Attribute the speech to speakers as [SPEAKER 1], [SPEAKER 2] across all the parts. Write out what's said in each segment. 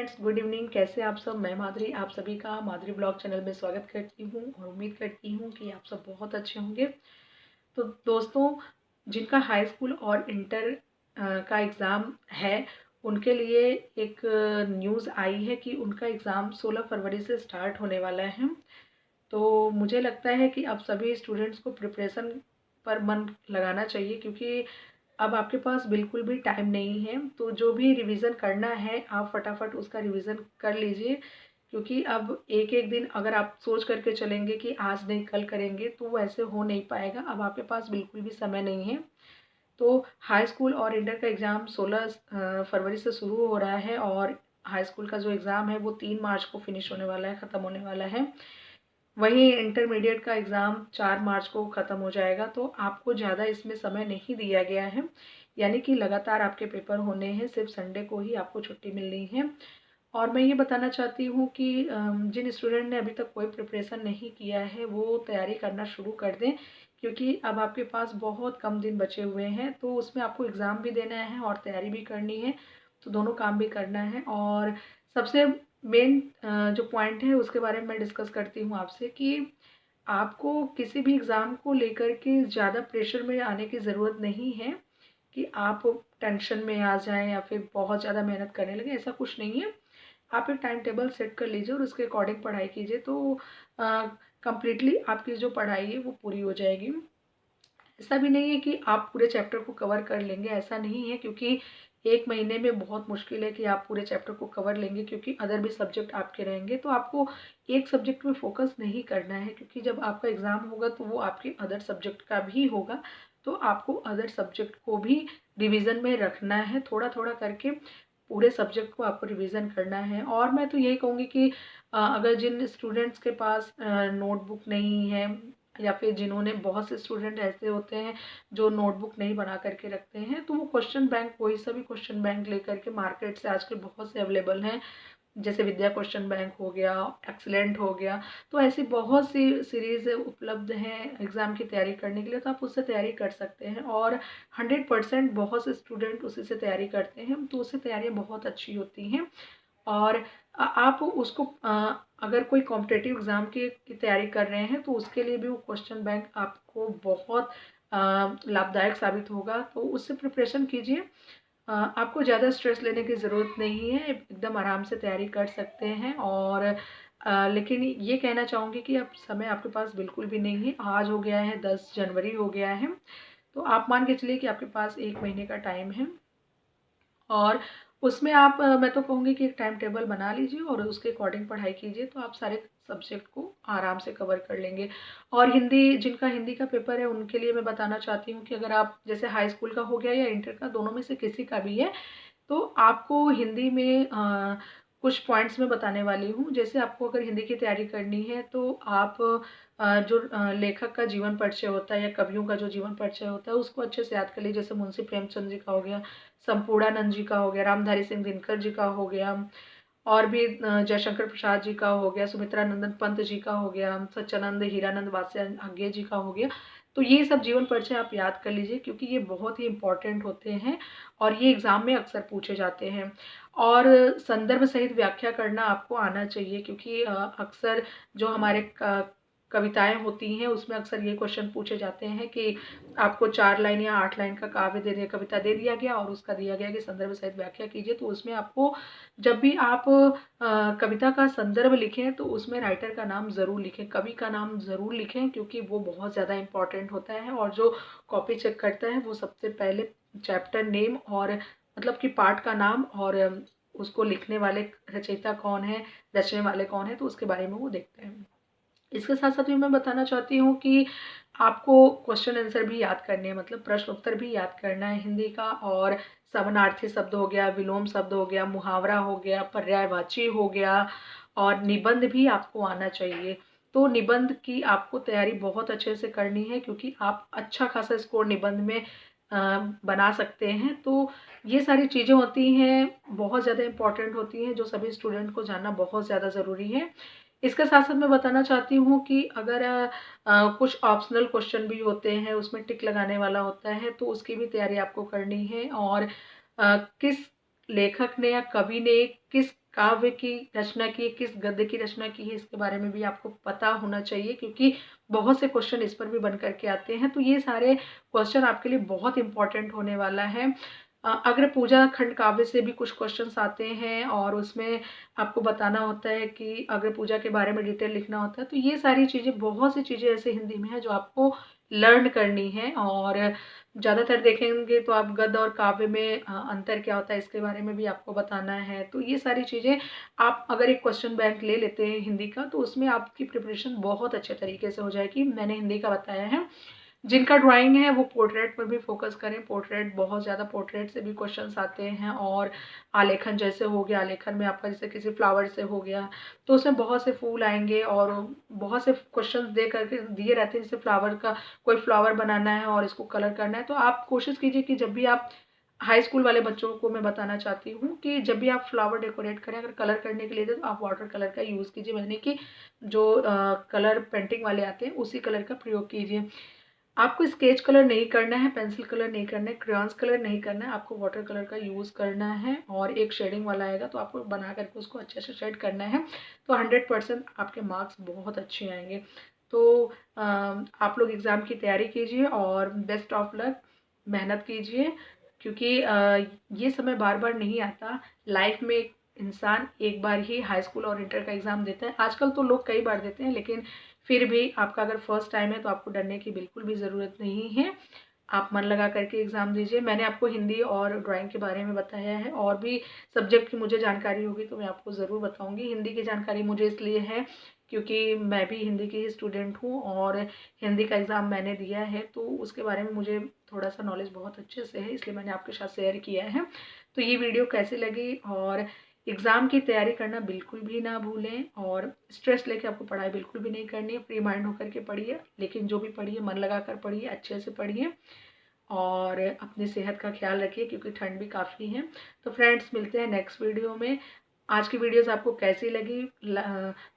[SPEAKER 1] Friends, good evening. कैसे आप सब? मैं माधुरी आप सभी का माधुरी ब्लॉग चैनल में स्वागत करती हूँ और उम्मीद करती हूँ कि आप सब बहुत अच्छे होंगे। तो दोस्तों, जिनका हाई स्कूल और इंटर का एग्ज़ाम है, उनके लिए एक न्यूज़ आई है कि उनका एग्ज़ाम 16 फरवरी से स्टार्ट होने वाला है। तो मुझे लगता है कि अब सभी स्टूडेंट्स को प्रिपरेशन पर मन लगाना चाहिए, क्योंकि अब आपके पास बिल्कुल भी टाइम नहीं है। तो जो भी रिवीजन करना है, आप फटाफट उसका रिवीजन कर लीजिए, क्योंकि अब एक एक दिन अगर आप सोच करके चलेंगे कि आज नहीं कल करेंगे, तो वो ऐसे हो नहीं पाएगा। अब आपके पास बिल्कुल भी समय नहीं है। तो हाई स्कूल और इंटर का एग्ज़ाम 16 फरवरी से शुरू हो रहा है, और हाई स्कूल का जो एग्ज़ाम है वो 3 मार्च को फिनिश होने वाला है, ख़त्म होने वाला है। वहीं इंटरमीडिएट का एग्ज़ाम 4 मार्च को ख़त्म हो जाएगा। तो आपको ज़्यादा इसमें समय नहीं दिया गया है, यानी कि लगातार आपके पेपर होने हैं, सिर्फ संडे को ही आपको छुट्टी मिलनी है। और मैं ये बताना चाहती हूँ कि जिन स्टूडेंट ने अभी तक कोई प्रिपरेशन नहीं किया है, वो तैयारी करना शुरू कर दें, क्योंकि अब आपके पास बहुत कम दिन बचे हुए हैं। तो उसमें आपको एग्ज़ाम भी देना है और तैयारी भी करनी है, तो दोनों काम भी करना है। और सबसे मेन जो पॉइंट है उसके बारे में मैं डिस्कस करती हूँ आपसे, कि आपको किसी भी एग्ज़ाम को लेकर के ज़्यादा प्रेशर में आने की ज़रूरत नहीं है कि आप टेंशन में आ जाएं या फिर बहुत ज़्यादा मेहनत करने लगे। ऐसा कुछ नहीं है। आप एक टाइम टेबल सेट कर लीजिए और उसके अकॉर्डिंग पढ़ाई कीजिए, तो कंप्लीटली आपकी जो पढ़ाई है वो पूरी हो जाएगी। ऐसा भी नहीं है कि आप पूरे चैप्टर को कवर कर लेंगे, ऐसा नहीं है, क्योंकि एक महीने में बहुत मुश्किल है कि आप पूरे चैप्टर को कवर लेंगे, क्योंकि अदर भी सब्जेक्ट आपके रहेंगे। तो आपको एक सब्जेक्ट में फोकस नहीं करना है, क्योंकि जब आपका एग्ज़ाम होगा तो वो आपके अदर सब्जेक्ट का भी होगा। तो आपको अदर सब्जेक्ट को भी रिवीजन में रखना है, थोड़ा थोड़ा करके पूरे सब्जेक्ट को आपको रिवीजन करना है। और मैं तो यही कहूँगी कि अगर जिन स्टूडेंट्स के पास नोटबुक नहीं है, या फिर जिन्होंने, बहुत से स्टूडेंट ऐसे होते हैं जो नोटबुक नहीं बना करके रखते हैं, तो वो क्वेश्चन बैंक, कोई सा भी क्वेश्चन बैंक लेकर के, मार्केट से आजकल बहुत से अवेलेबल हैं, जैसे विद्या क्वेश्चन बैंक हो गया, एक्सीलेंट हो गया। तो ऐसी बहुत सी सीरीज़ उपलब्ध हैं एग्ज़ाम की तैयारी करने के लिए, तो आप उससे तैयारी कर सकते हैं। और 100% बहुत से स्टूडेंट उसी से तैयारी करते हैं, तो उससे तैयारियाँ बहुत अच्छी होती हैं। और आप उसको अगर कोई कॉम्पिटिटिव एग्ज़ाम की तैयारी कर रहे हैं, तो उसके लिए भी वो क्वेश्चन बैंक आपको बहुत लाभदायक साबित होगा। तो उससे प्रिपरेशन कीजिए। आपको ज़्यादा स्ट्रेस लेने की ज़रूरत नहीं है, एकदम आराम से तैयारी कर सकते हैं। और लेकिन ये कहना चाहूँगी कि अब समय आपके पास बिल्कुल भी नहीं है। आज हो गया है 10 जनवरी हो गया है, तो आप मान के चलिए कि आपके पास 1 महीने का टाइम है। और उसमें आप मैं तो कहूँगी कि एक टाइम टेबल बना लीजिए और उसके अकॉर्डिंग पढ़ाई कीजिए, तो आप सारे सब्जेक्ट को आराम से कवर कर लेंगे। और हिंदी, जिनका हिंदी का पेपर है, उनके लिए मैं बताना चाहती हूँ कि अगर आप, जैसे हाई स्कूल का हो गया या इंटर का, दोनों में से किसी का भी है, तो आपको हिंदी में कुछ पॉइंट्स मैं बताने वाली हूँ। जैसे आपको अगर हिंदी की तैयारी करनी है, तो आप जो लेखक का जीवन परिचय होता है या कवियों का जो जीवन परिचय होता है, उसको अच्छे से याद कर लीजिए। जैसे मुंशी प्रेमचंद जी का हो गया, संपूर्णानंद जी का हो गया, रामधारी सिंह दिनकर जी का हो गया, और भी जयशंकर प्रसाद जी का हो गया, सुमित्रा नंदन पंत जी का हो गया, सच्चानंद हीरानंद वात्स्यायन आज्ञे जी का हो गया। तो ये सब जीवन परिचय आप याद कर लीजिए, क्योंकि ये बहुत ही इम्पोर्टेंट होते हैं और ये एग्ज़ाम में अक्सर पूछे जाते हैं। और संदर्भ सहित व्याख्या करना आपको आना चाहिए, क्योंकि अक्सर जो हमारे कविताएं होती हैं, उसमें अक्सर ये क्वेश्चन पूछे जाते हैं कि आपको 4 लाइन या 8 लाइन का काव्य दे दिया, कविता दे दिया गया, और उसका दिया गया कि संदर्भ सहित व्याख्या कीजिए। तो उसमें आपको, जब भी आप कविता का संदर्भ लिखें, तो उसमें राइटर का नाम ज़रूर लिखें, कवि का नाम ज़रूर लिखें, क्योंकि वो बहुत ज़्यादा इम्पॉर्टेंट होता है। और जो कॉपी चेक करता है, वो सबसे पहले चैप्टर नेम, और मतलब कि पाठ का नाम, और उसको लिखने वाले रचयिता कौन है, रचने वाले कौन है, तो उसके बारे में वो देखते हैं। इसके साथ साथ भी मैं बताना चाहती हूँ कि आपको क्वेश्चन आंसर भी याद करने हैं, मतलब प्रश्न उत्तर भी याद करना है हिंदी का। और समानार्थी शब्द हो गया, विलोम शब्द हो गया, मुहावरा हो गया, पर्यायवाची हो गया, और निबंध भी आपको आना चाहिए। तो निबंध की आपको तैयारी बहुत अच्छे से करनी है, क्योंकि आप अच्छा खासा स्कोर निबंध में बना सकते हैं। तो ये सारी चीज़ें होती हैं, बहुत ज़्यादा इम्पॉर्टेंट होती हैं, जो सभी स्टूडेंट को जानना बहुत ज़्यादा ज़रूरी है। इसके साथ साथ मैं बताना चाहती हूँ कि अगर कुछ ऑप्शनल क्वेश्चन भी होते हैं, उसमें टिक लगाने वाला होता है, तो उसकी भी तैयारी आपको करनी है। और किस लेखक ने या कवि ने किस काव्य की रचना की है, किस गद्य की रचना की है, इसके बारे में भी आपको पता होना चाहिए, क्योंकि बहुत से क्वेश्चन इस पर भी बन करके आते हैं। तो ये सारे क्वेश्चन आपके लिए बहुत इंपॉर्टेंट होने वाला है। अग्र पूजा खंड काव्य से भी कुछ क्वेश्चंस आते हैं और उसमें आपको बताना होता है कि अग्र पूजा के बारे में डिटेल लिखना होता है। तो ये सारी चीज़ें, बहुत सी चीज़ें ऐसे हिंदी में है जो आपको लर्न करनी है। और ज़्यादातर देखेंगे तो आप गद्य और काव्य में अंतर क्या होता है, इसके बारे में भी आपको बताना है। तो ये सारी चीज़ें आप अगर एक क्वेश्चन बैंक ले लेते हैं हिंदी का, तो उसमें आपकी प्रिपरेशन बहुत अच्छे तरीके से हो जाएगी। मैंने हिंदी का बताया है। जिनका ड्राइंग है वो पोर्ट्रेट पर भी फोकस करें। पोर्ट्रेट, बहुत ज़्यादा पोर्ट्रेट से भी क्वेश्चंस आते हैं। और आलेखन जैसे हो गया, आलेखन में आपका जैसे किसी फ्लावर से हो गया, तो उसमें बहुत से फूल आएंगे और बहुत से क्वेश्चंस दे करके दिए रहते हैं। जैसे फ्लावर का, कोई फ्लावर बनाना है और इसको कलर करना है, तो आप कोशिश कीजिए कि जब भी आप, हाई स्कूल वाले बच्चों को मैं बताना चाहती हूँ कि जब भी आप फ्लावर डेकोरेट करें, अगर कलर करने के लिए तो आप वाटर कलर का यूज़ कीजिए, यानी कि जो कलर पेंटिंग वाले आते हैं उसी कलर का प्रयोग कीजिए। आपको स्केच कलर नहीं करना है, पेंसिल कलर नहीं करना है, क्रेयॉन्स कलर नहीं करना है, आपको वाटर कलर का यूज़ करना है। और एक शेडिंग वाला आएगा तो आपको बना करके उसको अच्छे से शेड करना है, तो 100% आपके मार्क्स बहुत अच्छे आएंगे। तो आप लोग एग्ज़ाम की तैयारी कीजिए और बेस्ट ऑफ लक, मेहनत कीजिए, क्योंकि ये समय बार बार नहीं आता। लाइफ में एक इंसान एक बार ही हाई स्कूल और इंटर का एग्ज़ाम देता है। आजकल तो लोग कई बार देते हैं, लेकिन फिर भी आपका अगर फर्स्ट टाइम है तो आपको डरने की बिल्कुल भी ज़रूरत नहीं है। आप मन लगा करके एग्ज़ाम दीजिए। मैंने आपको हिंदी और ड्राइंग के बारे में बताया है, और भी सब्जेक्ट की मुझे जानकारी होगी तो मैं आपको ज़रूर बताऊंगी। हिंदी की जानकारी मुझे इसलिए है क्योंकि मैं भी हिंदी की ही स्टूडेंट हूँ और हिंदी का एग्ज़ाम मैंने दिया है, तो उसके बारे में मुझे थोड़ा सा नॉलेज बहुत अच्छे से है, इसलिए मैंने आपके साथ शेयर किया है। तो ये वीडियो कैसी लगी, और एग्ज़ाम की तैयारी करना बिल्कुल भी ना भूलें, और स्ट्रेस लेके आपको पढ़ाई बिल्कुल भी नहीं करनी है। फ्री माइंड होकर के पढ़िए, लेकिन जो भी पढ़िए मन लगा कर पढ़िए, अच्छे से पढ़िए, और अपनी सेहत का ख्याल रखिए क्योंकि ठंड भी काफ़ी है। तो फ्रेंड्स, मिलते हैं नेक्स्ट वीडियो में। आज की वीडियोस आपको कैसी लगी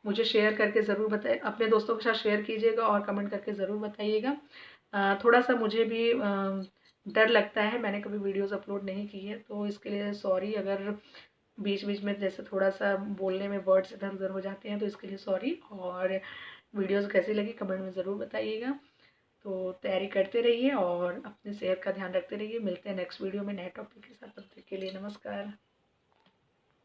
[SPEAKER 1] मुझे शेयर करके ज़रूर बताइए, अपने दोस्तों के साथ शेयर कीजिएगा और कमेंट करके ज़रूर बताइएगा। थोड़ा सा मुझे भी डर लगता है, मैंने कभी वीडियोस अपलोड नहीं की है, तो इसके लिए सॉरी। अगर बीच बीच में जैसे थोड़ा सा बोलने में वर्ड्स इधर उधर हो जाते हैं तो इसके लिए सॉरी। और वीडियोस कैसी लगी कमेंट में ज़रूर बताइएगा। तो तैयारी करते रहिए और अपनी सेहत का ध्यान रखते रहिए। मिलते हैं नेक्स्ट वीडियो में नए टॉपिक के साथ, तब तक के लिए नमस्कार।